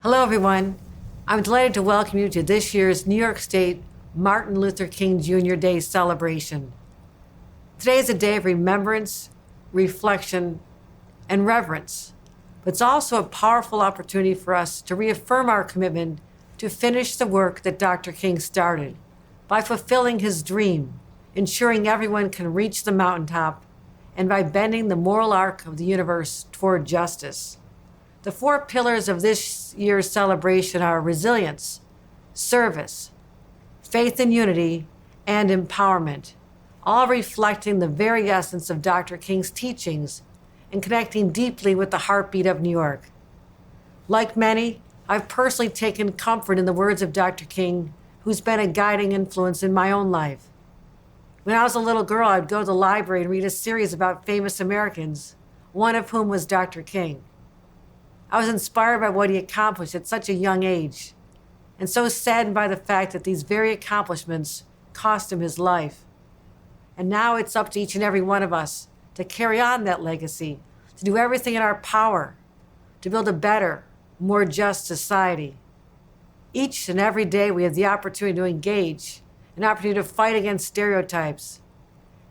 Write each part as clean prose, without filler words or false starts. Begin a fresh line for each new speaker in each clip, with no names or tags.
Hello, everyone. I'm delighted to welcome you to this year's New York State Martin Luther King Jr. Day celebration. Today is a day of remembrance, reflection, and reverence, but it's also a powerful opportunity for us to reaffirm our commitment to finish the work that Dr. King started by fulfilling his dream, ensuring everyone can reach the mountaintop, and by bending the moral arc of the universe toward justice. The four pillars of this year's celebration are resilience, service, faith and unity, and empowerment, all reflecting the very essence of Dr. King's teachings and connecting deeply with the heartbeat of New York. Like many, I've personally taken comfort in the words of Dr. King, who's been a guiding influence in my own life. When I was a little girl, I'd go to the library and read a series about famous Americans, one of whom was Dr. King. I was inspired by what he accomplished at such a young age, and so saddened by the fact that these very accomplishments cost him his life. And now it's up to each and every one of us to carry on that legacy, to do everything in our power to build a better, more just society. Each and every day we have the opportunity to engage, an opportunity to fight against stereotypes,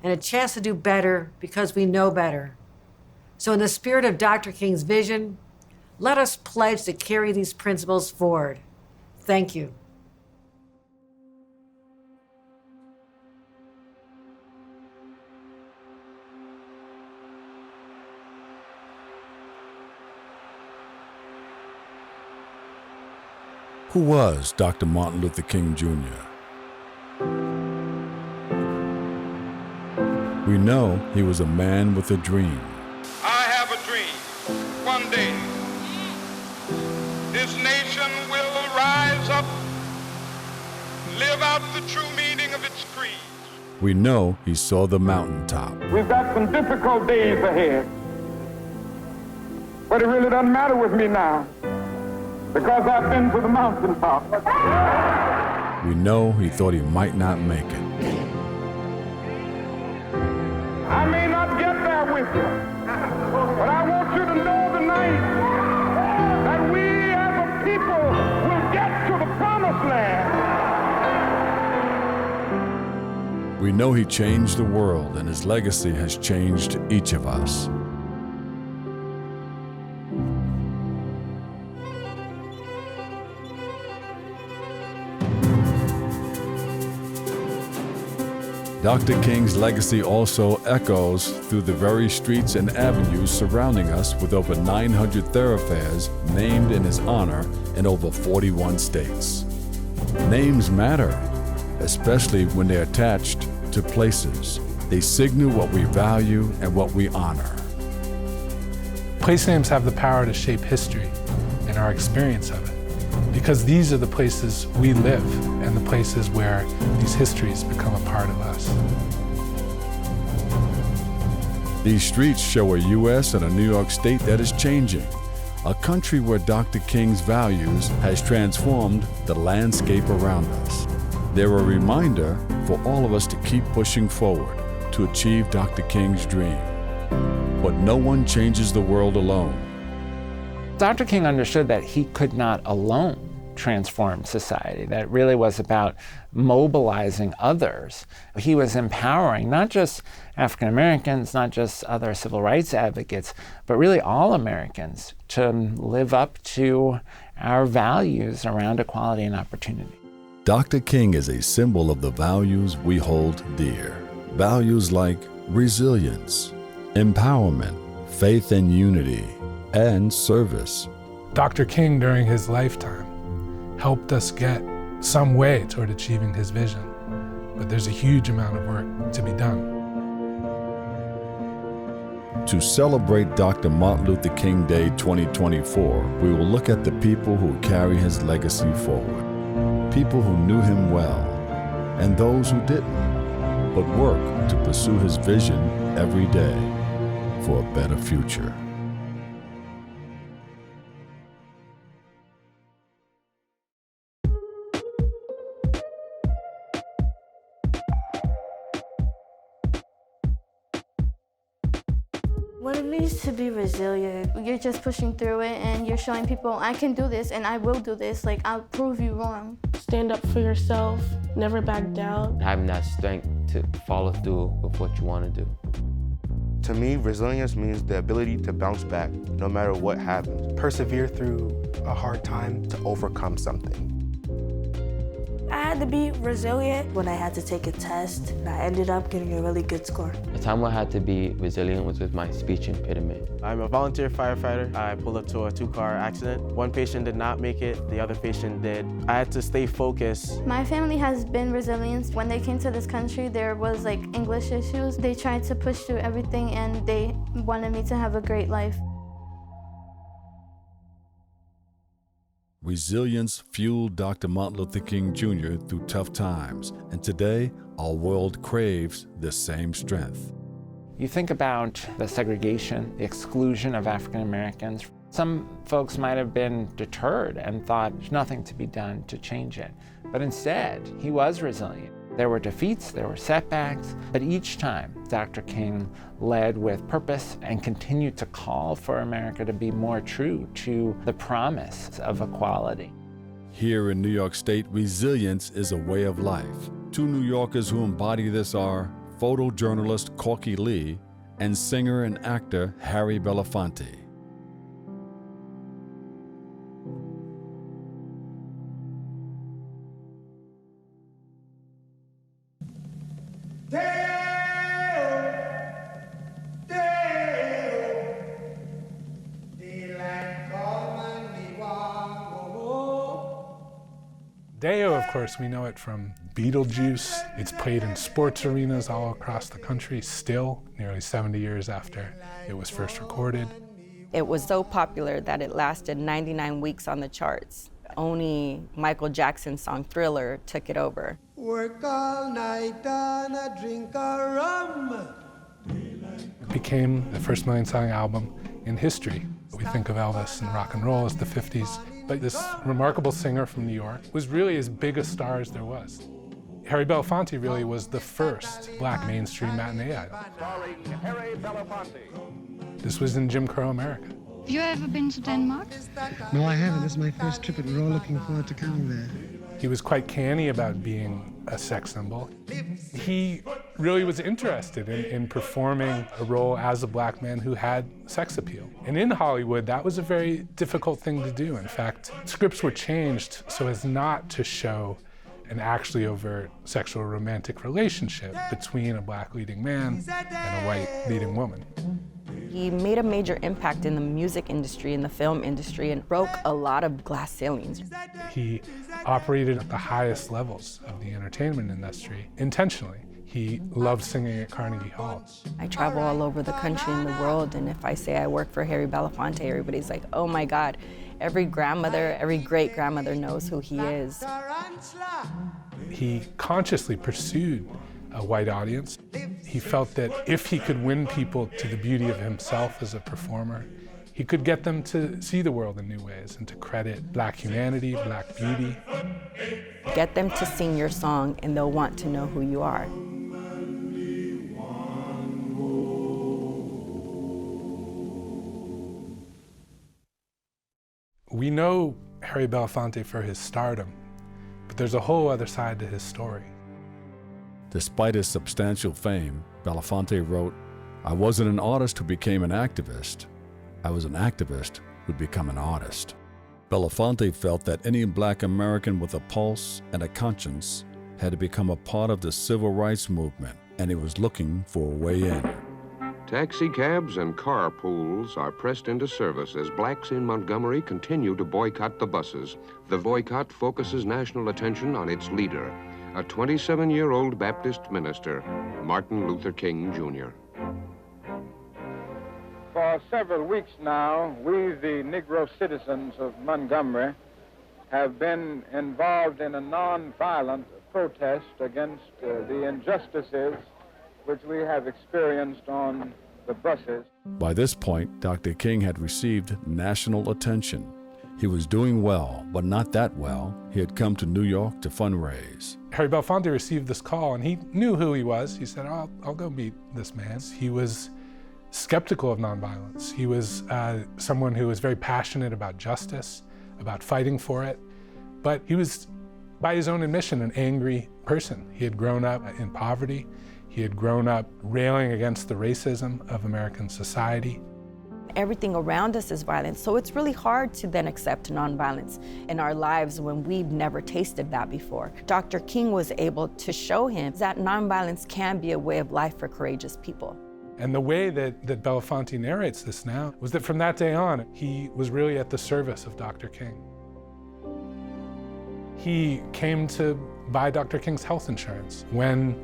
and a chance to do better because we know better. So in the spirit of Dr. King's vision, let us pledge to carry these principles forward. Thank you.
Who was Dr. Martin Luther King Jr.? We know he was a man with a dream.
I have a dream. One day, this nation will rise up, live out the true meaning of its creed.
We know he saw the mountaintop.
We've got some difficult days ahead, but it really doesn't matter with me now, because I've been to the mountaintop.
We know he thought he might not make it.
I may not get there with you, but I want you to know tonight that we as a people will get to the promised land.
We know he changed the world, and his legacy has changed each of us. Dr. King's legacy also echoes through the very streets and avenues surrounding us, with over 900 thoroughfares named in his honor in over 41 states. Names matter, especially when they're attached to places. They signal what we value and what we honor.
Place names have the power to shape history and our experience of it, because these are the places we live and the places where these histories become a part of us.
These streets show a U.S. and a New York State that is changing, a country where Dr. King's values has transformed the landscape around us. They're a reminder for all of us to keep pushing forward to achieve Dr. King's dream. But no one changes the world alone.
Dr. King understood that he could not alone transform society, that it really was about mobilizing others. He was empowering not just African Americans, not just other civil rights advocates, but really all Americans to live up to our values around equality and opportunity.
Dr. King is a symbol of the values we hold dear. Values like resilience, empowerment, faith and unity, and service.
Dr. King, during his lifetime, helped us get some way toward achieving his vision, but there's a huge amount of work to be done.
To celebrate Dr. Martin Luther King Day 2024, we will look at the people who carry his legacy forward. People who knew him well, and those who didn't, but work to pursue his vision every day for a better future.
What it means to be resilient. You're just pushing through it and you're showing people, I can do this and I will do this. Like, I'll prove you wrong.
Stand up for yourself, never back down.
Having that strength to follow through with what you want to do.
To me, resilience means the ability to bounce back no matter what happens.
Persevere through a hard time
to overcome something.
I had to be resilient.
When I had to take a test, I ended up getting a really good score.
The time I had to be resilient was with my speech impediment.
I'm a volunteer firefighter. I pulled up to a 2-car accident. One patient did not make it, the other patient did. I had to stay focused.
My family has been resilient. When they came to this country, there was like English issues. They tried to push through everything and they wanted me to have a great life.
Resilience fueled Dr. Martin Luther King Jr. through tough times, and today our world craves this same strength.
You think about the segregation, the exclusion of African Americans. Some folks might have been deterred and thought there's nothing to be done to change it. But instead, he was resilient. There were defeats, there were setbacks, but each time Dr. King led with purpose and continued to call for America to be more true to the promise of equality.
Here in New York State, resilience is a way of life. Two New Yorkers who embody this are photojournalist Corky Lee and singer and actor Harry Belafonte.
Day-O, of course, we know it from Beetlejuice. It's played in sports arenas all across the country still, nearly 70 years after it was first recorded.
It was so popular that it lasted 99 weeks on the charts. Only Michael Jackson's song Thriller took it over.
Work all night and a drink of rum.
It became the first million-selling album in history. We think of Elvis and rock and roll as the 50s, but this remarkable singer from New York was really as big a star as there was. Harry Belafonte really was the first black mainstream matinee idol.
Starring Harry Belafonte.
This was in Jim Crow America.
Have you ever been to Denmark?
No, I haven't. This is my first trip, and we're all looking forward to coming there.
He was quite canny about being a sex symbol. He really was interested in performing a role as a black man who had sex appeal. And in Hollywood, that was a very difficult thing to do. In fact, scripts were changed so as not to show an actually overt sexual romantic relationship between a black leading man and a white leading woman.
He made a major impact in the music industry, in the film industry, and broke a lot of glass ceilings.
He operated at the highest levels of the entertainment industry intentionally. He loved singing at Carnegie Hall.
I travel all over the country and the world, and if I say I work for Harry Belafonte, everybody's like, oh my God, every grandmother, every great-grandmother knows who he is.
He consciously pursued a white audience. He felt that if he could win people to the beauty of himself as a performer, he could get them to see the world in new ways and to credit black humanity, black beauty.
Get them to sing your song and they'll want to know who you are.
We know Harry Belafonte for his stardom, but there's a whole other side to his story.
Despite his substantial fame, Belafonte wrote, "I wasn't an artist who became an activist. I was an activist who'd become an artist." Belafonte felt that any black American with a pulse and a conscience had to become a part of the civil rights movement, and he was looking for a way in.
Taxi cabs and carpools are pressed into service as blacks in Montgomery continue to boycott the buses. The boycott focuses national attention on its leader, a 27-year-old Baptist minister, Martin Luther King Jr.
For several weeks now, we, the Negro citizens of Montgomery, have been involved in a nonviolent protest against the injustices which we have experienced on the buses.
By this point, Dr. King had received national attention. He was doing well, but not that well. He had come to New York to fundraise.
Harry Belafonte received this call, and he knew who he was. He said, I'll go meet this man. He was skeptical of nonviolence. He was someone who was very passionate about justice, about fighting for it, but he was, by his own admission, an angry person. He had grown up in poverty. He had grown up railing against the racism of American society.
Everything around us is violence, so it's really hard to then accept nonviolence in our lives when we've never tasted that before. Dr. King was able to show him that nonviolence can be a way of life for courageous people.
And the way that Belafonte narrates this now was that from that day on, he was really at the service of Dr. King. He came to buy Dr. King's health insurance. When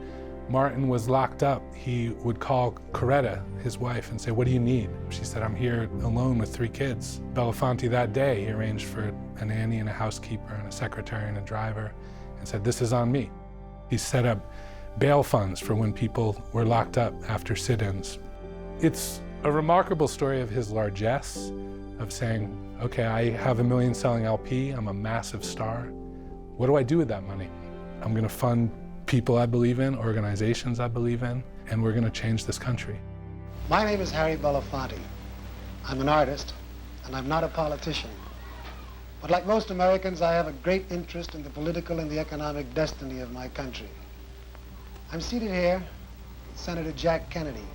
Martin was locked up, he would call Coretta, his wife, and say, "What do you need?" She said, "I'm here alone with 3 kids." Belafonte that day, he arranged for a nanny and a housekeeper and a secretary and a driver and said, "This is on me." He set up bail funds for when people were locked up after sit-ins. It's a remarkable story of his largesse, of saying, okay, I have a million-selling LP, I'm a massive star. What do I do with that money? I'm going to fund people I believe in, organizations I believe in, and we're going to change this country.
My name is Harry Belafonte. I'm an artist, and I'm not a politician. But like most Americans, I have a great interest in the political and the economic destiny of my country. I'm seated here with Senator Jack Kennedy.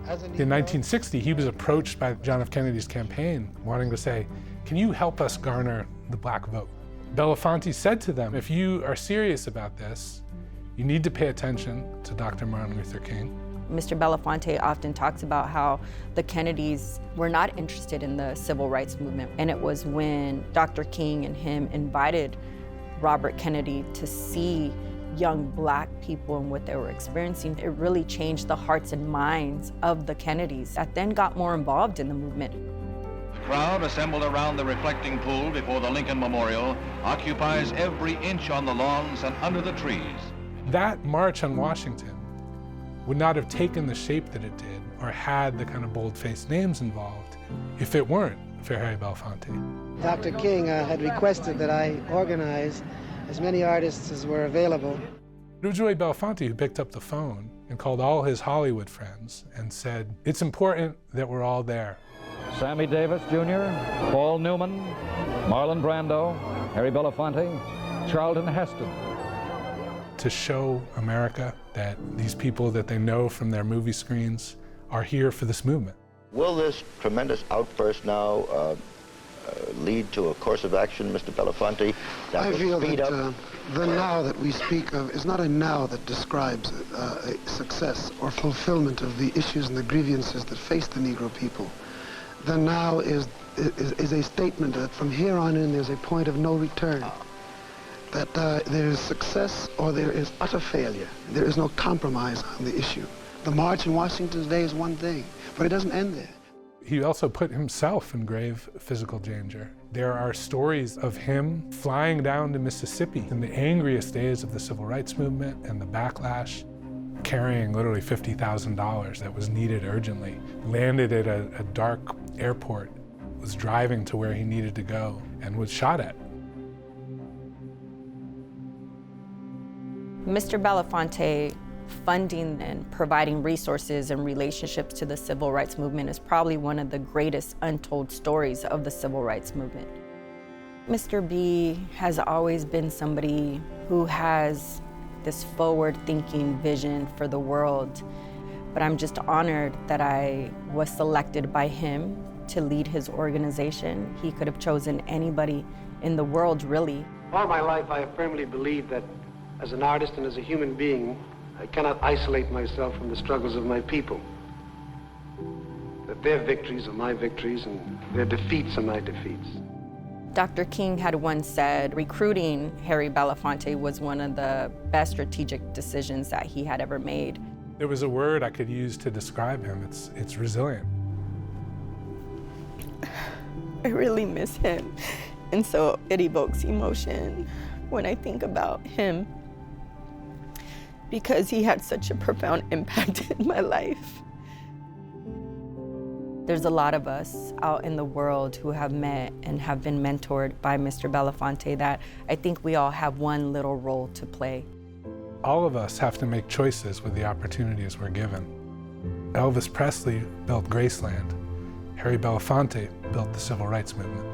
In 1960, he was approached by John F. Kennedy's campaign, wanting to say, can you help us garner the black vote? Belafonte said to them, if you are serious about this, you need to pay attention to Dr. Martin Luther King.
Mr. Belafonte often talks about how the Kennedys were not interested in the civil rights movement. And it was when Dr. King and him invited Robert Kennedy to see young black people and what they were experiencing, it really changed the hearts and minds of the Kennedys that then got more involved in the movement.
The crowd assembled around the reflecting pool before the Lincoln Memorial occupies every inch on the lawns and under the trees.
That march on Washington would not have taken the shape that it did or had the kind of bold-faced names involved if it weren't for Harry Belafonte.
Dr. King had requested that I organize as many artists as were available.
It was really Belafonte who picked up the phone and called all his Hollywood friends and said, it's important that we're all there.
Sammy Davis Jr., Paul Newman, Marlon Brando, Harry Belafonte, Charlton Heston.
To show America that these people that they know from their movie screens are here for this movement.
Will this tremendous outburst now lead to a course of action, Mr. Belafonte?
I feel that the now that we speak of is not a now that describes a success or fulfillment of the issues and the grievances that face the Negro people. The now is a statement that from here on in there's a point of no return. That there is success or there is utter failure. There is no compromise on the issue. The march in Washington today is one thing, but it doesn't end there.
He also put himself in grave physical danger. There are stories of him flying down to Mississippi in the angriest days of the civil rights movement and the backlash, carrying literally $50,000 that was needed urgently, landed at a dark airport, was driving to where he needed to go, and was shot at.
Mr. Belafonte funding and providing resources and relationships to the civil rights movement is probably one of the greatest untold stories of the civil rights movement. Mr. B has always been somebody who has this forward-thinking vision for the world, but I'm just honored that I was selected by him to lead his organization. He could have chosen anybody in the world, really.
All my life I have firmly believed that as an artist and as a human being, I cannot isolate myself from the struggles of my people. That their victories are my victories and their defeats are my defeats.
Dr. King had once said recruiting Harry Belafonte was one of the best strategic decisions that he had ever made.
There was a word I could use to describe him. It's resilient.
I really miss him, and so it evokes emotion when I think about him, because he had such a profound impact in my life. There's a lot of us out in the world who have met and have been mentored by Mr. Belafonte that I think we all have one little role to play.
All of us have to make choices with the opportunities we're given. Elvis Presley built Graceland. Harry Belafonte built the Civil Rights Movement.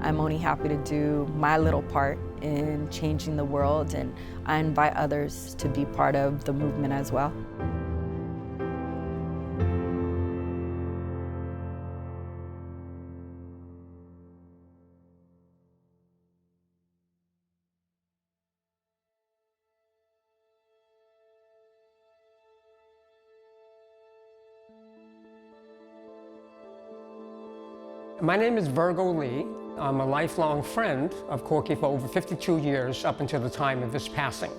I'm only happy to do my little part in changing the world, and I invite others to be part of the movement as well.
My name is Virgo Lee. I'm a lifelong friend of Corky for over 52 years up until the time of his passing.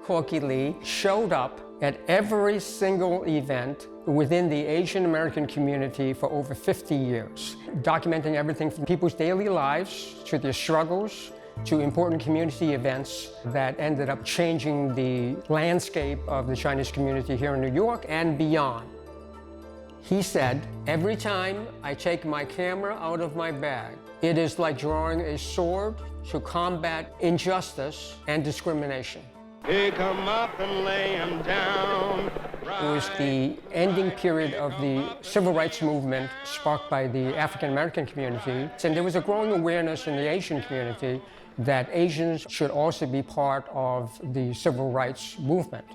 Corky Lee showed up at every single event within the Asian American community for over 50 years, documenting everything from people's daily lives to their struggles to important community events that ended up changing the landscape of the Chinese community here in New York and beyond. He said, "Every time I take my camera out of my bag, it is like drawing a sword to combat injustice and discrimination."
Pick 'em up and lay 'em down.
It was the ending period of the civil rights movement sparked by the African American community. And there was a growing awareness in the Asian community that Asians should also be part of the civil rights movement.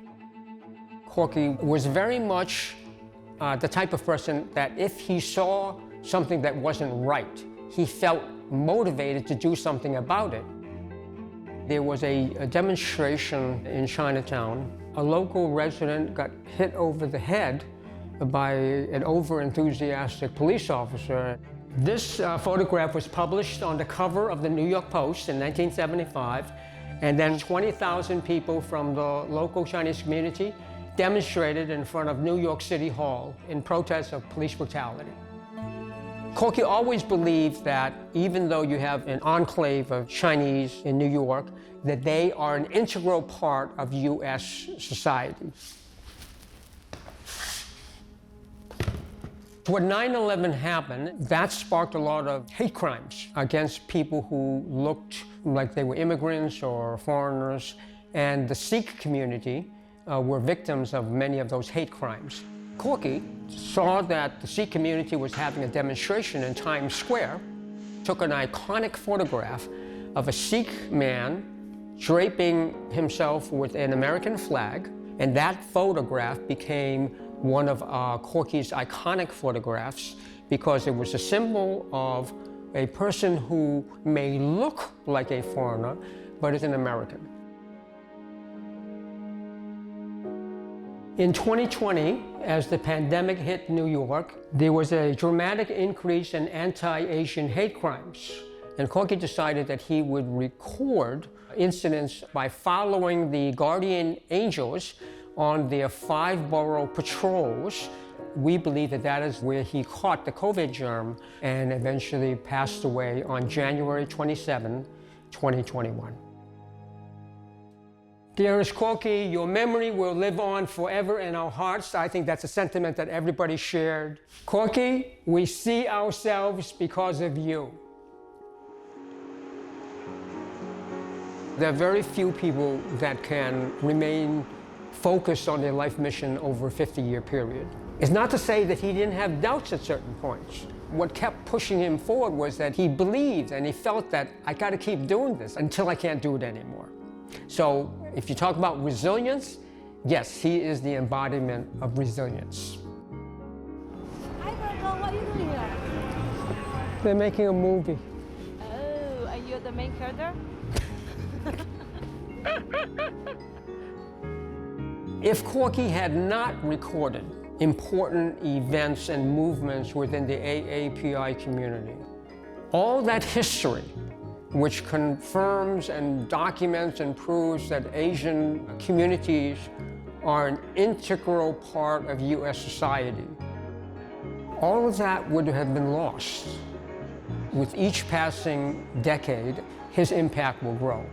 Corky was very much the type of person that if he saw something that wasn't right, he felt motivated to do something about it. There was a demonstration in Chinatown. A local resident got hit over the head by an over-enthusiastic police officer. This photograph was published on the cover of the New York Post in 1975, and then 20,000 people from the local Chinese community demonstrated in front of New York City Hall in protest of police brutality. Corky always believed that even though you have an enclave of Chinese in New York, that they are an integral part of U.S. society. When 9/11 happened, that sparked a lot of hate crimes against people who looked like they were immigrants or foreigners, and the Sikh community were victims of many of those hate crimes. Corky saw that the Sikh community was having a demonstration in Times Square, took an iconic photograph of a Sikh man draping himself with an American flag, and that photograph became one of Corky's iconic photographs because it was a symbol of a person who may look like a foreigner, but is an American. In 2020, as the pandemic hit New York, there was a dramatic increase in anti-Asian hate crimes. And Corky decided that he would record incidents by following the guardian angels on their 5-borough patrols. We believe that that is where he caught the COVID germ and eventually passed away on January 27, 2021. Dearest Corky, your memory will live on forever in our hearts. I think that's a sentiment that everybody shared. Corky, we see ourselves because of you. There are very few people that can remain focused on their life mission over a 50-year period. It's not to say that he didn't have doubts at certain points. What kept pushing him forward was that he believed and he felt that I got to keep doing this until I can't do it anymore. So if you talk about resilience, yes, he is the embodiment of resilience.
Hi, Virgo, what are you doing here?
They're making a movie.
Oh, are you the main character?
If Corky had not recorded important events and movements within the AAPI community, all that history, which confirms and documents and proves that Asian communities are an integral part of U.S. society, all of that would have been lost. With each passing decade, his impact will grow.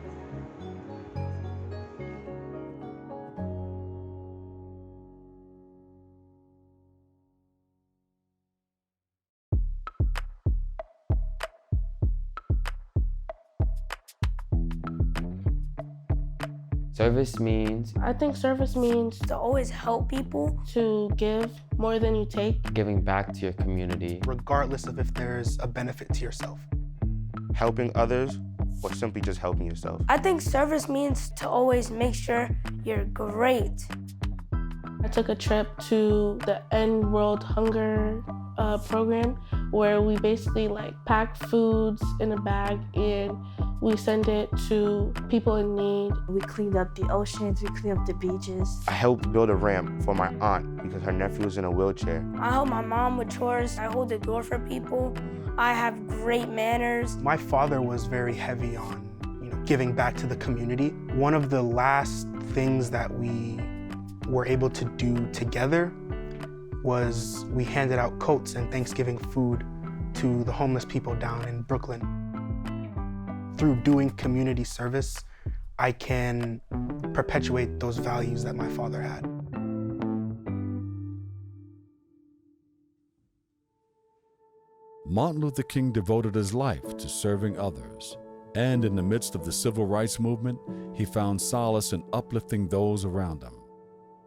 Service means
I think service means to always help people, to give more than you take.
Giving back to your community.
Regardless of if there's a benefit to yourself.
Helping others, or simply just helping yourself.
I think service means to always make sure you're great. I took a trip to the End World Hunger program where we basically pack foods in a bag and we send it to people in need.
We cleaned up the oceans, we cleaned up the beaches.
I helped build a ramp for my aunt because her nephew was in a wheelchair.
I help my mom with chores. I hold the door for people. I have great manners.
My father was very heavy on, giving back to the community. One of the last things that we were able to do together was we handed out coats and Thanksgiving food to the homeless people down in Brooklyn. Through doing community service, I can perpetuate those values that my father had.
Martin Luther King devoted his life to serving others, and in the midst of the civil rights movement, he found solace in uplifting those around him.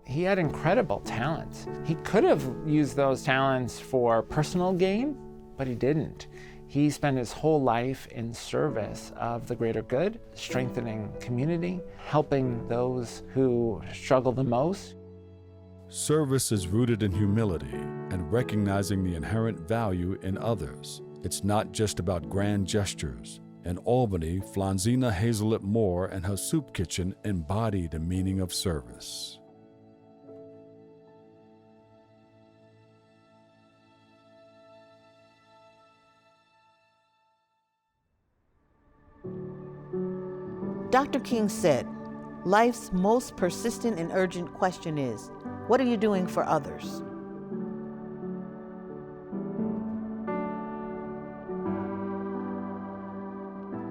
He had incredible talents. He could have used those talents for personal gain, but he didn't. He spent his whole life in service of the greater good, strengthening community, helping those who struggle the most.
Service is rooted in humility and recognizing the inherent value in others. It's not just about grand gestures. In Albany, Flanzina Hazelip Moore and her soup kitchen embody the meaning of service.
Dr. King said, life's most persistent and urgent question is, what are you doing for others?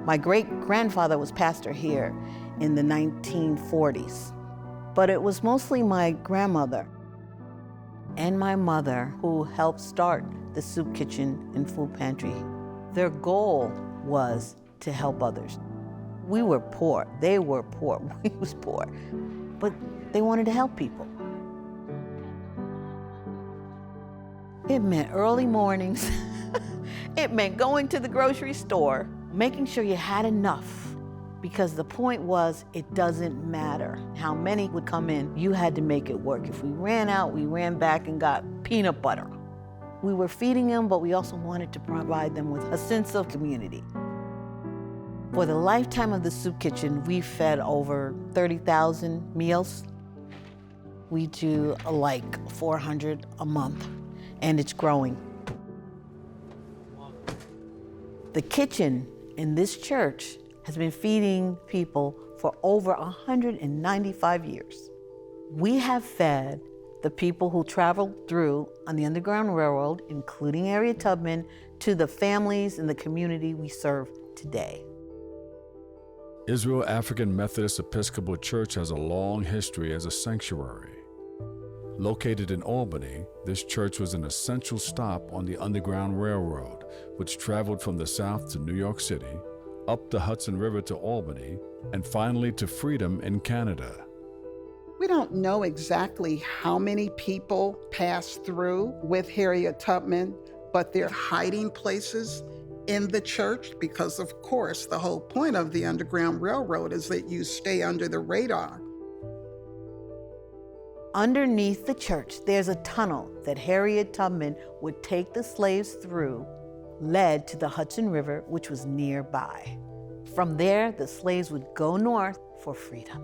My great-grandfather was pastor here in the 1940s, but it was mostly my grandmother and my mother who helped start the soup kitchen and food pantry. Their goal was to help others. We were poor, they were poor, we was poor, but they wanted to help people. It meant early mornings. It meant going to the grocery store, making sure you had enough, because the point was, it doesn't matter how many would come in, you had to make it work. If we ran out, we ran back and got peanut butter. We were feeding them, but we also wanted to provide them with a sense of community. For the lifetime of the soup kitchen, we fed over 30,000 meals. We do like 400 a month, and it's growing. The kitchen in this church has been feeding people for over 195 years. We have fed the people who traveled through on the Underground Railroad, including Harriet Tubman, to the families in the community we serve today.
Israel African Methodist Episcopal Church has a long history as a sanctuary. Located in Albany, this church was an essential stop on the Underground Railroad, which traveled from the south to New York City, up the Hudson River to Albany, and finally to Freedom in Canada.
We don't know exactly how many people passed through with Harriet Tubman, but they're hiding places in the church because, of course, the whole point of the Underground Railroad is that you stay under the radar.
Underneath the church, there's a tunnel that Harriet Tubman would take the slaves through, led to the Hudson River, which was nearby. From there, the slaves would go north for freedom.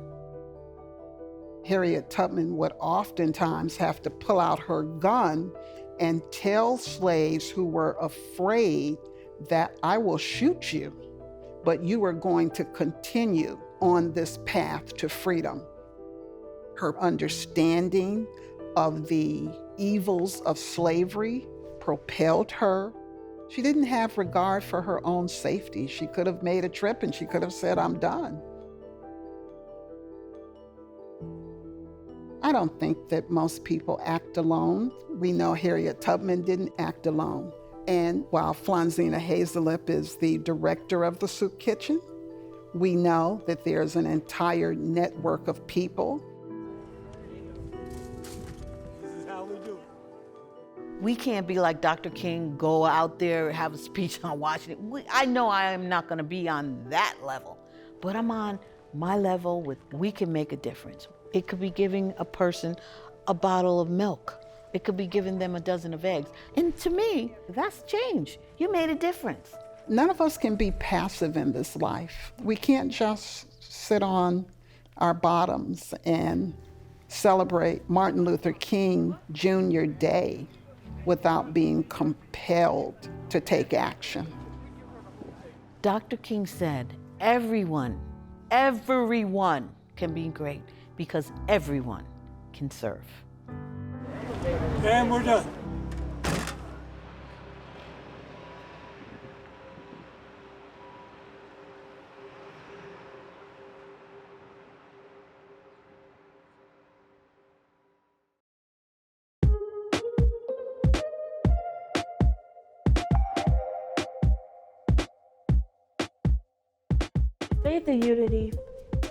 Harriet Tubman would oftentimes have to pull out her gun and tell slaves who were afraid that I will shoot you, but you are going to continue on this path to freedom. Her understanding of the evils of slavery propelled her. She didn't have regard for her own safety. She could have made a trip and she could have said, I'm done. I don't think that most people act alone. We know Harriet Tubman didn't act alone. And while Flanzina Hazelip is the director of the soup kitchen, We know that there's an entire network of people.
We can't be like Dr. King, go out there, have a speech on Washington. I know I am not gonna be on that level, but I'm on my level with, we can make a difference. It could be giving a person a bottle of milk. It could be giving them a dozen of eggs. And to me, that's change. You made a difference.
None of us can be passive in this life. We can't just sit on our bottoms and celebrate Martin Luther King Jr. Day without being compelled to take action.
Dr. King said, everyone can be great because everyone can serve.
And we're done.
Faith and unity,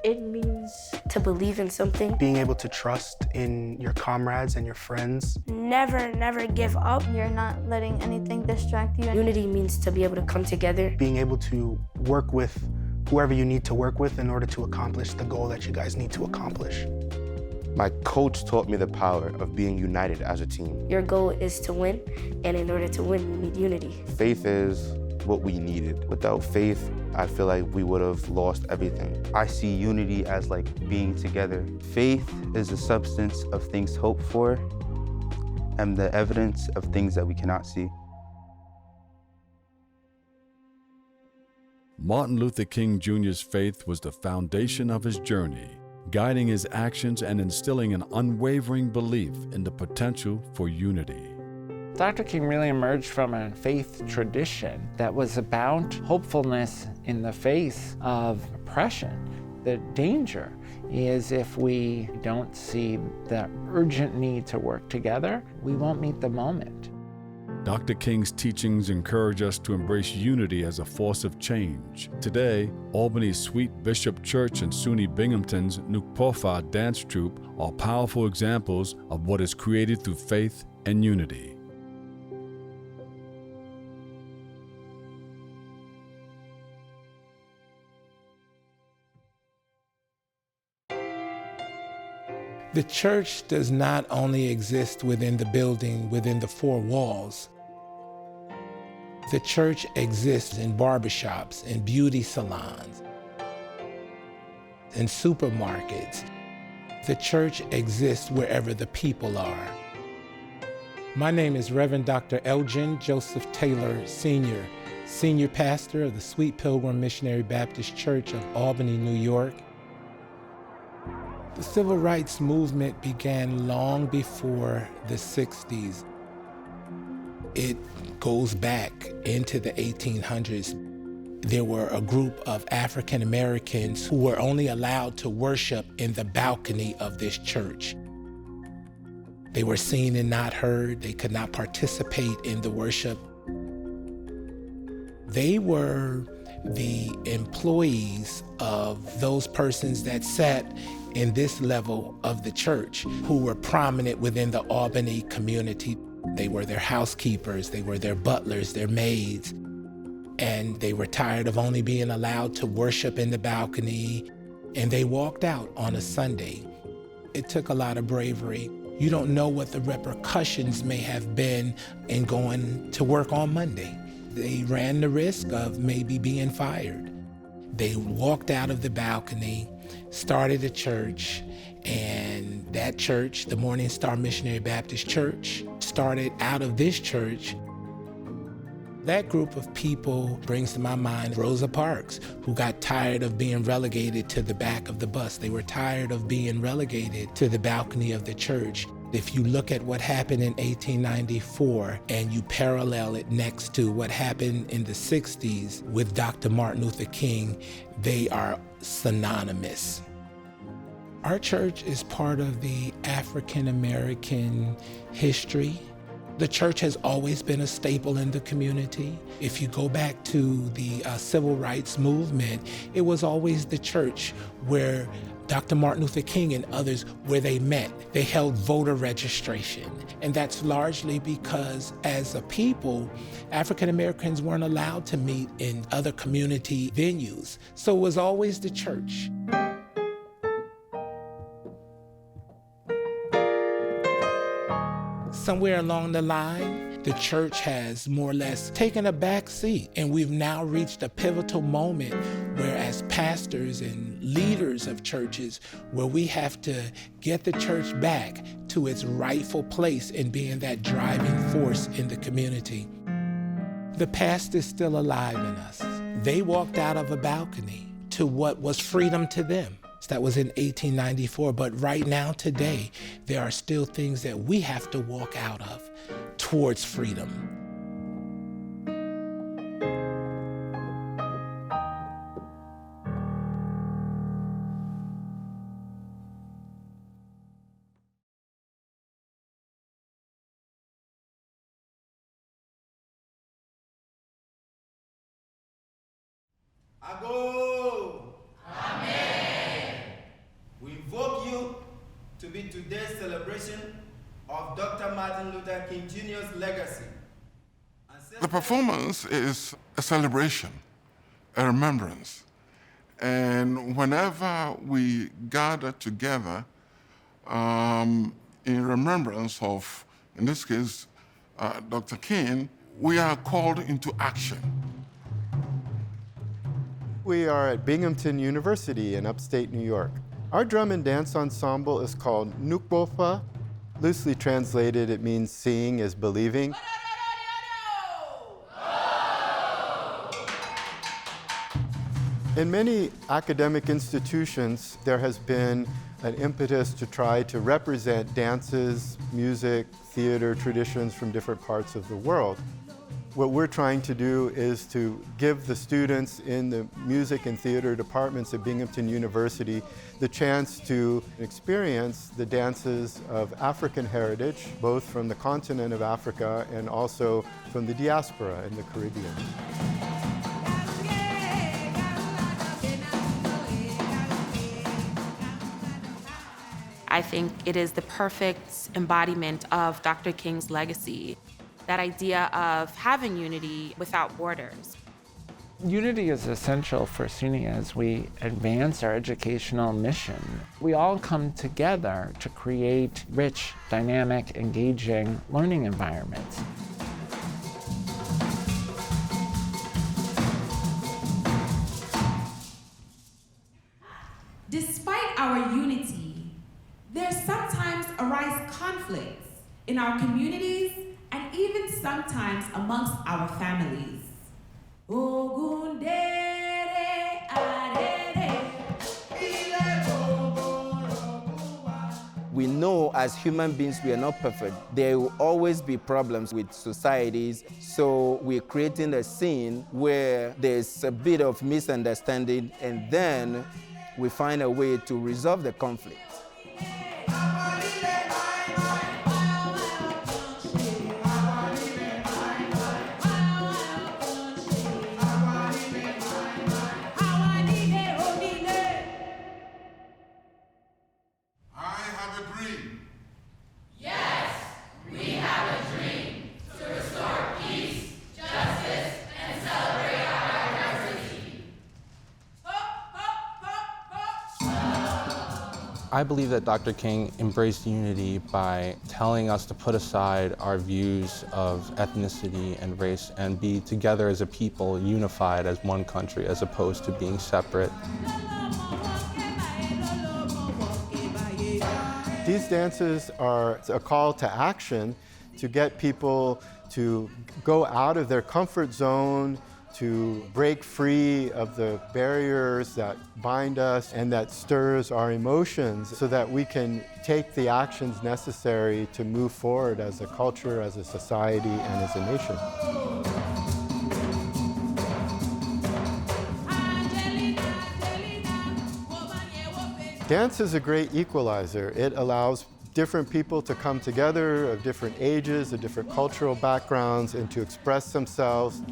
it means to believe in something.
Being able to trust in your comrades and your friends.
Never give up.
You're not letting anything distract you.
Unity means to be able to come together.
Being able to work with whoever you need to work with in order to accomplish the goal that you guys need to accomplish.
My coach taught me the power of being united as a team.
Your goal is to win, and in order to win, you need unity.
Faith is what we needed. Without faith, I feel like we would have lost everything.
I see unity as like being together. Faith is the substance of things hoped for and the evidence of things that we cannot see.
Martin Luther King Jr.'s faith was the foundation of his journey, guiding his actions and instilling an unwavering belief in the potential for unity.
Dr. King really emerged from a faith tradition that was about hopefulness in the face of oppression. The danger is if we don't see the urgent need to work together, we won't meet the moment.
Dr. King's teachings encourage us to embrace unity as a force of change. Today, Albany's Sweet Bishop Church and SUNY Binghamton's Nukpofa dance troupe are powerful examples of what is created through faith and unity.
The church does not only exist within the building, within the four walls. The church exists in barbershops, in beauty salons, in supermarkets. The church exists wherever the people are. My name is Reverend Dr. Elgin Joseph Taylor, Sr., Senior Pastor of the Sweet Pilgrim Missionary Baptist Church of Albany, New York. The civil rights movement began long before the 60s. It goes back into the 1800s. There were a group of African Americans who were only allowed to worship in the balcony of this church. They were seen and not heard. They could not participate in the worship. They were the employees of those persons that sat in this level of the church who were prominent within the Albany community. They were their housekeepers, they were their butlers, their maids, and they were tired of only being allowed to worship in the balcony, and they walked out on a Sunday. It took a lot of bravery. You don't know what the repercussions may have been in going to work on Monday. They ran the risk of maybe being fired. They walked out of the balcony, started a church, and that church, the Morning Star Missionary Baptist Church, started out of this church. That group of people brings to my mind Rosa Parks, who got tired of being relegated to the back of the bus. They were tired of being relegated to the balcony of the church. If you look at what happened in 1894 and you parallel it next to what happened in the 60s with Dr. Martin Luther King, they are synonymous. Our church is part of the African American history. The church has always been a staple in the community. If you go back to the civil rights movement, it was always the church where Dr. Martin Luther King and others, where they met. They held voter registration. And that's largely because as a people, African Americans weren't allowed to meet in other community venues. So it was always the church. Somewhere along the line, the church has more or less taken a back seat, and we've now reached a pivotal moment where as pastors and leaders of churches, where we have to get the church back to its rightful place in being that driving force in the community. The past is still alive in us. They walked out of a balcony to what was freedom to them. That was in 1894, but right now, today, there are still things that we have to walk out of towards freedom.
To be today's celebration of Dr. Martin Luther King Jr.'s legacy.
The performance is a celebration, a remembrance. And whenever we gather together in remembrance of, in this case, Dr. King, we are called into action.
We are at Binghamton University in upstate New York. Our drum and dance ensemble is called Nukbofa. Loosely translated, it means seeing is believing. In many academic institutions, there has been an impetus to try to represent dances, music, theater traditions from different parts of the world. What we're trying to do is to give the students in the music and theater departments at Binghamton University the chance to experience the dances of African heritage, both from the continent of Africa and also from the diaspora in the Caribbean.
I think it is the perfect embodiment of Dr. King's legacy. That idea of having unity without borders.
Unity is essential for SUNY as we advance our educational mission. We all come together to create rich, dynamic, engaging learning environments.
Despite our unity, there sometimes arise conflicts in our communities and even sometimes amongst our families.
We know as human beings we are not perfect. There will always be problems with societies, so we're creating a scene where there's a bit of misunderstanding, and then we find a way to resolve the conflict.
I believe that Dr. King embraced unity by telling us to put aside our views of ethnicity and race and be together as a people, unified as one country, as opposed to being separate.
These dances are a call to action to get people to go out of their comfort zone, to break free of the barriers that bind us and that stirs our emotions so that we can take the actions necessary to move forward as a culture, as a society, and as a nation. Dance is a great equalizer. It allows different people to come together of different ages, of different cultural backgrounds, and to express themselves.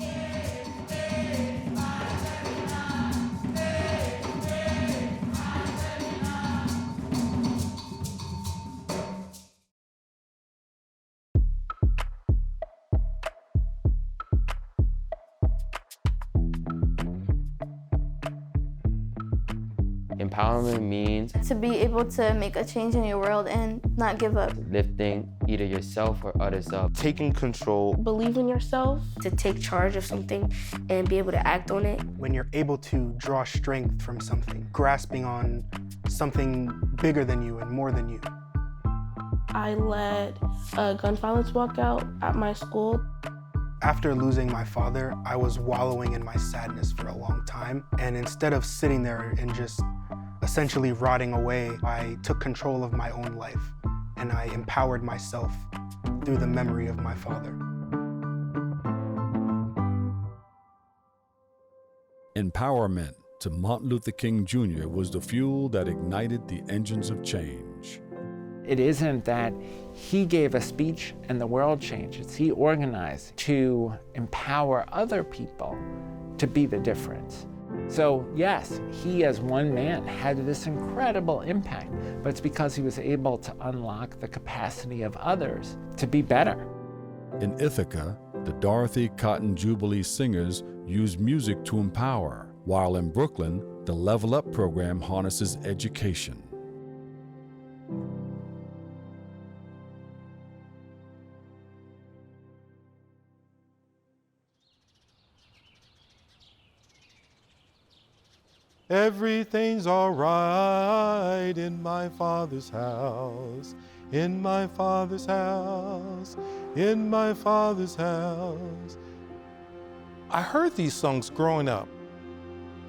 Empowerment means
to be able to make a change in your world and not give up.
lifting either yourself or others up.
Taking control.
Believe in yourself.
To take charge of something and be able to act on it.
When you're able to draw strength from something, grasping on something bigger than you and more than you.
I led a gun violence walkout at my school.
After losing my father, I was wallowing in my sadness for a long time. And instead of sitting there and just essentially rotting away, I took control of my own life and I empowered myself through the memory of my father.
Empowerment to Martin Luther King Jr. was the fuel that ignited the engines of change.
It isn't that he gave a speech and the world changed. It's he organized to empower other people to be the difference. So yes, he as one man had this incredible impact, but it's because he was able to unlock the capacity of others to be better.
In Ithaca, the Dorothy Cotton Jubilee Singers use music to empower, while in Brooklyn, the Level Up program harnesses education.
Everything's all right in my Father's house, in my Father's house, in my Father's house. I heard these songs growing up.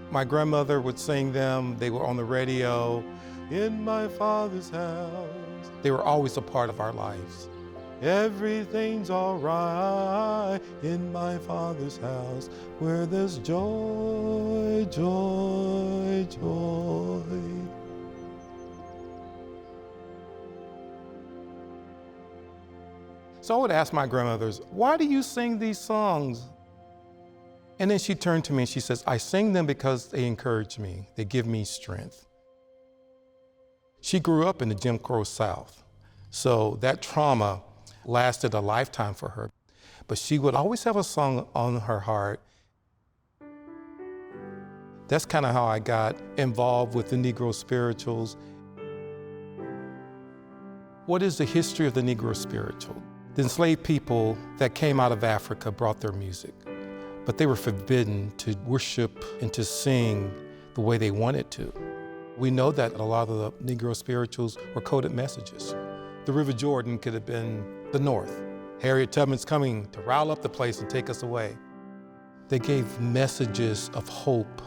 My grandmother would sing them. They were on the radio. In my Father's house. They were always a part of our lives. Everything's all right in my Father's house, where there's joy, joy, joy. So I would ask my grandmothers, why do you sing these songs? And then she turned to me and she says, I sing them because they encourage me. They give me strength. She grew up in the Jim Crow South, so that trauma lasted a lifetime for her. But she would always have a song on her heart. That's kind of how I got involved with the Negro spirituals. What is the history of the Negro spiritual? The enslaved people that came out of Africa brought their music, but they were forbidden to worship and to sing the way they wanted to. We know that a lot of the Negro spirituals were coded messages. The River Jordan could have been the North. Harriet Tubman's coming to rile up the place and take us away. They gave messages of hope.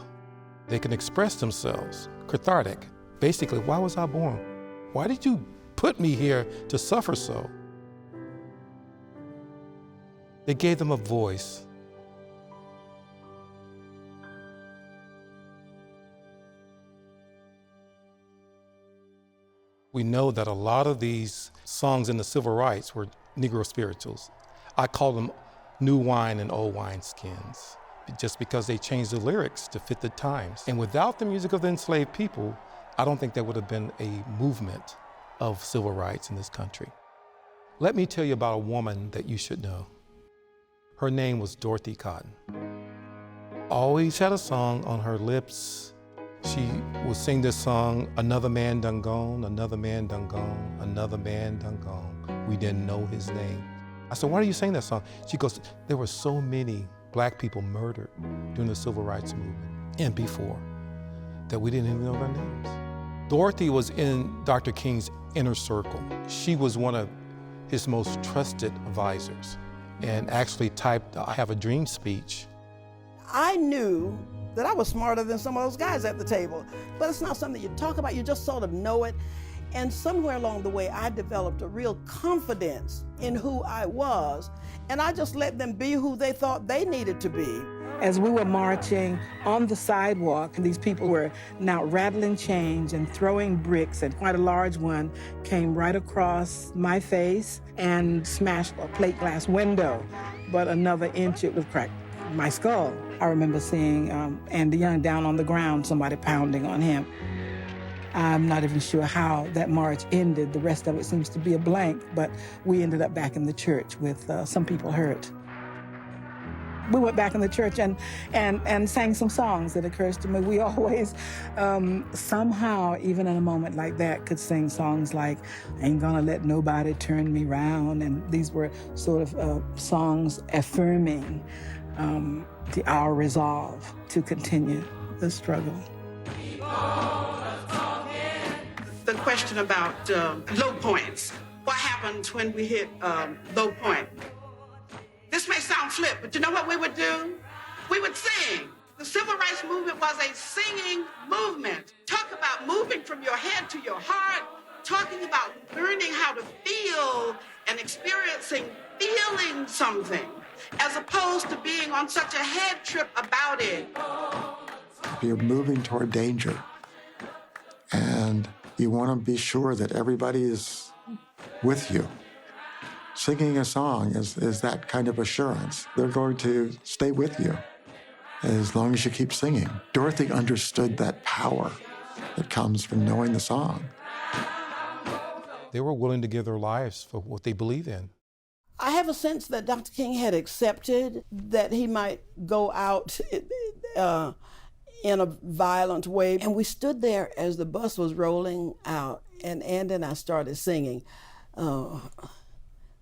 They can express themselves, cathartic. Basically, why was I born? Why did you put me here to suffer so? They gave them a voice. We know that a lot of these songs in the civil rights were Negro spirituals. I call them new wine and old wine skins, just because they changed the lyrics to fit the times. And without the music of the enslaved people, I don't think there would have been a movement of civil rights in this country. Let me tell you about a woman that you should know. Her name was Dorothy Cotton. Always had a song on her lips. She would sing this song, another man done gone, another man done gone, another man done gone. We didn't know his name. I said, why do you sing that song? She goes, there were so many black people murdered during the civil rights movement and before that we didn't even know their names. Dorothy was in Dr. King's inner circle. She was one of his most trusted advisors and actually typed I Have a Dream speech.
I knew that I was smarter than some of those guys at the table. But it's not something you talk about, you just sort of know it. And somewhere along the way, I developed a real confidence in who I was, and I just let them be who they thought they needed to be.
As we were marching on the sidewalk, these people were now rattling change and throwing bricks, and quite a large one came right across my face and smashed a plate glass window, but another inch it would crack my skull. I remember seeing Andy Young down on the ground, somebody pounding on him. I'm not even sure how that march ended. The rest of it seems to be a blank, but we ended up back in the church with some people hurt. We went back in the church and sang some songs. It occurs to me we always somehow, even in a moment like that, could sing songs like "Ain't Gonna Let Nobody Turn Me Round," and these were sort of songs affirming our resolve to continue the struggle.
The question about low points. What happens when we hit low point? This may sound flip, but you know what we would do? We would sing. The civil rights movement was a singing movement. Talk about moving from your head to your heart, talking about learning how to feel and experiencing feeling something, as opposed to being on such a head trip about it.
You're moving toward danger, and you want to be sure that everybody is with you. Singing a song is that kind of assurance. They're going to stay with you as long as you keep singing. Dorothy understood that power that comes from knowing the song.
They were willing to give their lives for what they believe in.
I have a sense that Dr. King had accepted that he might go out in a violent way. And we stood there as the bus was rolling out, and Andy and I started singing,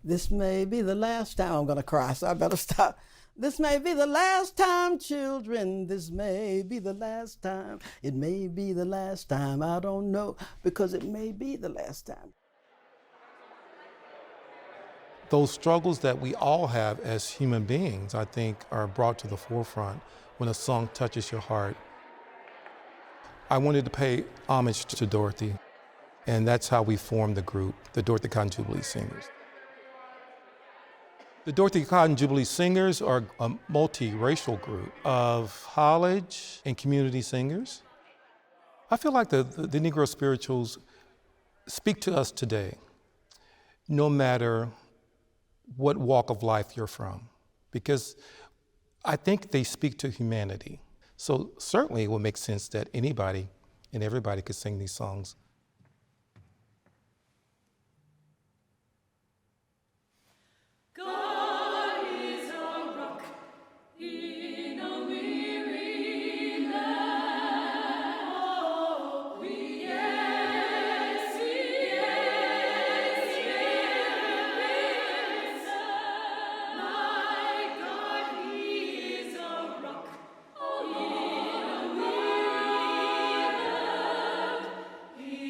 "This may be the last time." I'm gonna cry, so I better stop. "This may be the last time, children. This may be the last time. It may be the last time. I don't know, because it may be the last time."
Those struggles that we all have as human beings, I think, are brought to the forefront when a song touches your heart. I wanted to pay homage to Dorothy, and that's how we formed the group, the Dorothy Cotton Jubilee Singers. The Dorothy Cotton Jubilee Singers are a multiracial group of college and community singers. I feel like the Negro spirituals speak to us today, no matter what walk of life you're from, because I think they speak to humanity. So certainly it would make sense that anybody and everybody could sing these songs.
He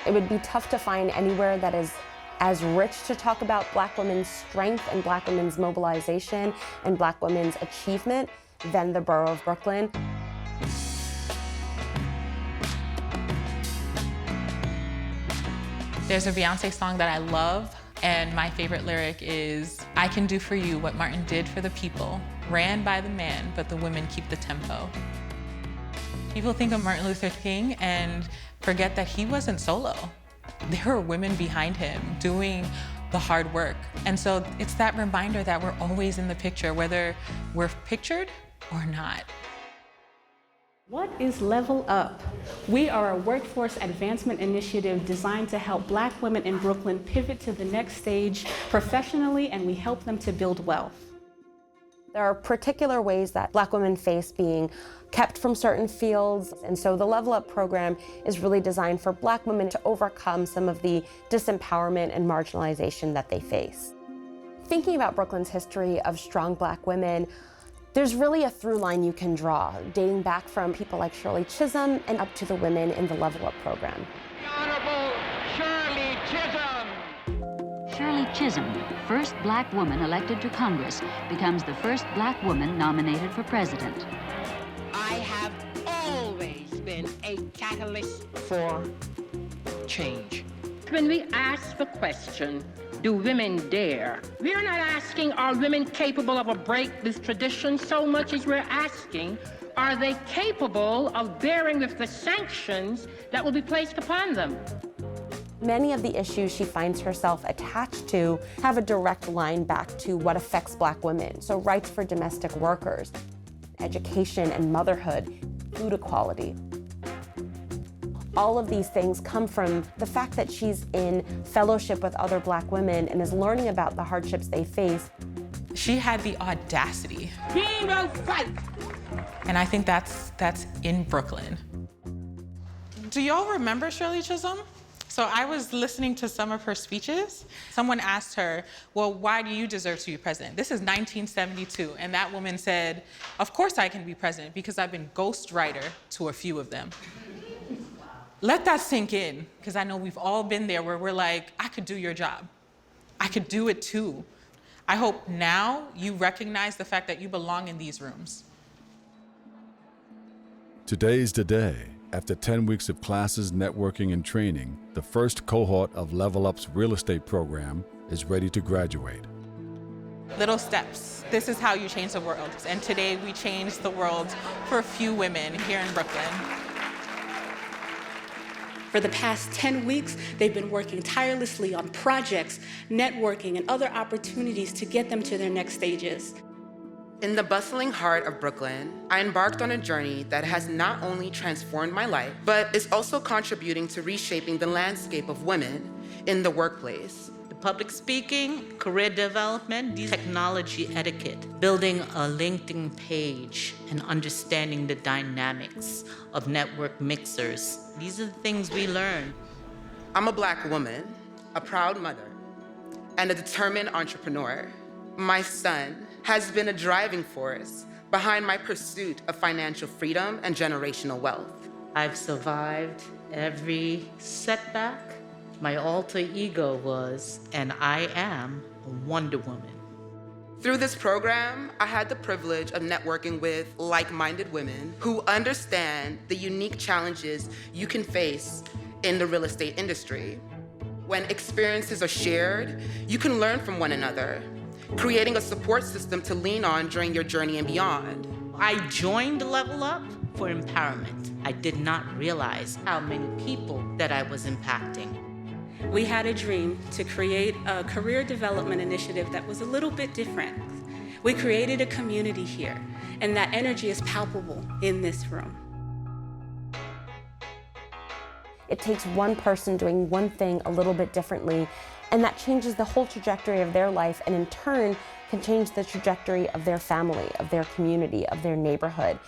It would be tough to find anywhere that is as rich to talk about Black women's strength and Black women's mobilization and Black women's achievement than the borough of Brooklyn.
There's a Beyonce song that I love, and my favorite lyric is, "I can do for you what Martin did for the people, ran by the man, but the women keep the tempo." People think of Martin Luther King and forget that he wasn't solo. There were women behind him doing the hard work. And so it's that reminder that we're always in the picture, whether we're pictured or not.
What is Level Up? We are a workforce advancement initiative designed to help Black women in Brooklyn pivot to the next stage professionally, and we help them to build wealth.
There are particular ways that Black women face being kept from certain fields, and so the Level Up program is really designed for Black women to overcome some of the disempowerment and marginalization that they face. Thinking about Brooklyn's history of strong Black women, there's really a through line you can draw, dating back from people like Shirley Chisholm and up to the women in the Level Up program.
Honorable Shirley Chisholm.
Shirley Chisholm, first Black woman elected to Congress, becomes the first Black woman nominated for president.
I have always been a catalyst for change. When we ask the question, do women dare? We are not asking, are women capable of a break with tradition so much as we're asking, are they capable of bearing with the sanctions that will be placed upon them?
Many of the issues she finds herself attached to have a direct line back to what affects Black women. So rights for domestic workers, education and motherhood, food equality. All of these things come from the fact that she's in fellowship with other Black women and is learning about the hardships they face.
She had the audacity.
We will fight.
And I think that's in Brooklyn. Do y'all remember Shirley Chisholm? So I was listening to some of her speeches. Someone asked her, well, why do you deserve to be president? This is 1972, and that woman said, of course I can be president because I've been ghostwriter to a few of them. Let that sink in, because I know we've all been there where we're like, I could do your job. I could do it too. I hope now you recognize the fact that you belong in these rooms.
Today's the day. After 10 weeks of classes, networking, and training, the first cohort of Level Up's real estate program is ready to graduate.
Little steps. This is how you change the world. And today we changed the world for a few women here in Brooklyn.
For the past 10 weeks, they've been working tirelessly on projects, networking, and other opportunities to get them to their next stages.
In the bustling heart of Brooklyn, I embarked on a journey that has not only transformed my life, but is also contributing to reshaping the landscape of women in the workplace.
Public speaking, career development, technology etiquette, building a LinkedIn page, and understanding the dynamics of network mixers. These are the things we learn.
I'm a Black woman, a proud mother, and a determined entrepreneur. My son has been a driving force behind my pursuit of financial freedom and generational wealth.
I've survived every setback. My alter ego was, and I am, a Wonder Woman.
Through this program, I had the privilege of networking with like-minded women who understand the unique challenges you can face in the real estate industry. When experiences are shared, you can learn from one another, creating a support system to lean on during your journey and beyond.
I joined Level Up for empowerment. I did not realize how many people that I was impacting.
We had a dream to create a career development initiative that was a little bit different. We created a community here, and that energy is palpable in this room.
It takes one person doing one thing a little bit differently, and that changes the whole trajectory of their life, and in turn can change the trajectory of their family, of their community, of their neighborhood.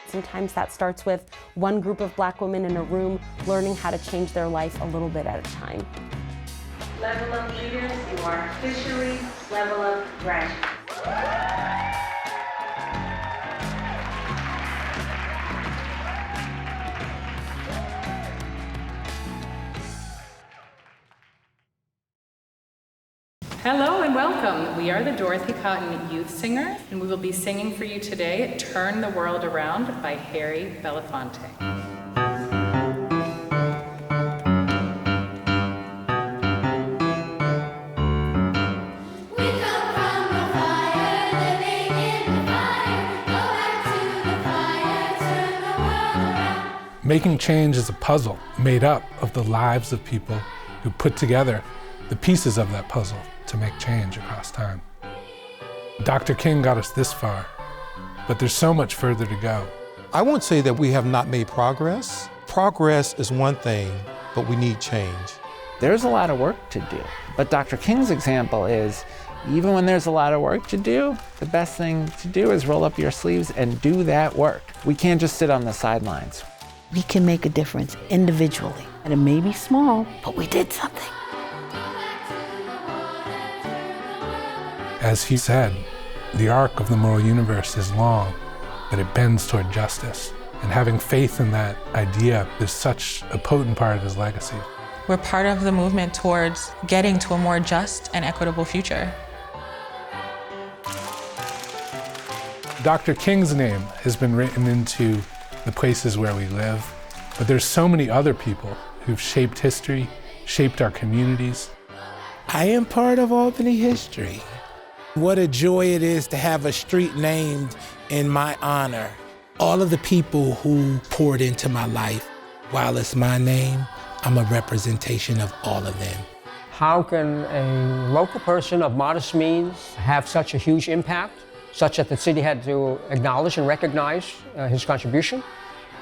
Sometimes that starts with one group of Black women in a room learning how to change their life a little bit at a time.
Level Up leaders, you are officially Level Up graduates. Hello and welcome. We are the Dorothy Cotton Youth Singers, and we will be singing for you today Turn the World Around by Harry Belafonte.
Making change is a puzzle made up of the lives of people who put together the pieces of that puzzle to make change across time. Dr. King got us this far, but there's so much further to go. I won't say that we have not made progress. Progress is one thing, but we need change.
There's a lot of work to do, but Dr. King's example is, even when there's a lot of work to do, the best thing to do is roll up your sleeves and do that work. We can't just sit on the sidelines.
We can make a difference individually, and it may be small, but we did something.
As he said, the arc of the moral universe is long, but it bends toward justice. And having faith in that idea is such a potent part of his legacy.
We're part of the movement towards getting to a more just and equitable future.
Dr. King's name has been written into the places where we live, but there's so many other people who've shaped history, shaped our communities.
I am part of Albany history. What a joy it is to have a street named in my honor. All of the people who poured into my life, while it's my name, I'm a representation of all of them.
How can a local person of modest means have such a huge impact, such that the city had to acknowledge and recognize his contribution?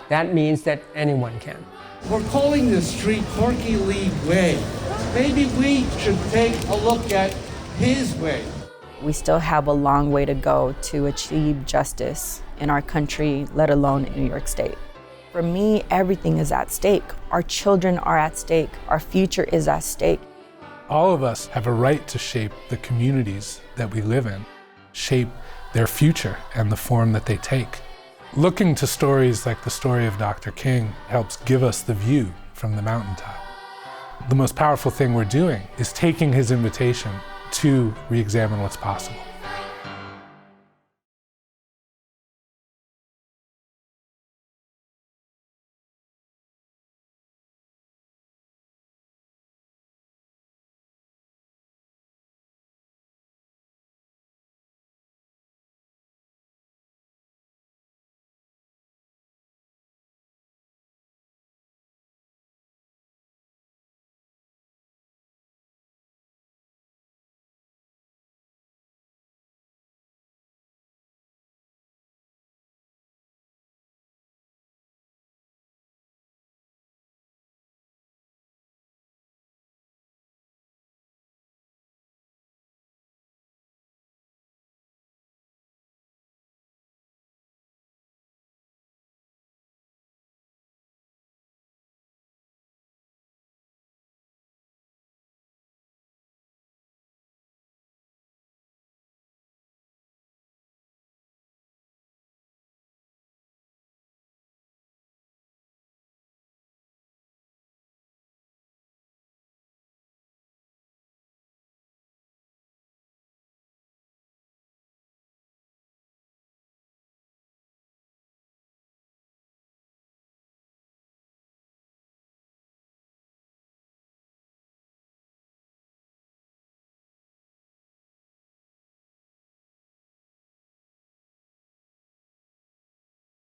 That means that anyone can.
We're calling this street Corky Lee Way. Maybe we should take a look at his way.
We still have a long way to go to achieve justice in our country, let alone in New York State. For me, everything is at stake. Our children are at stake. Our future is at stake.
All of us have a right to shape the communities that we live in, shape their future and the form that they take. Looking to stories like the story of Dr. King helps give us the view from the mountaintop. The most powerful thing we're doing is taking his invitation to re-examine what's possible.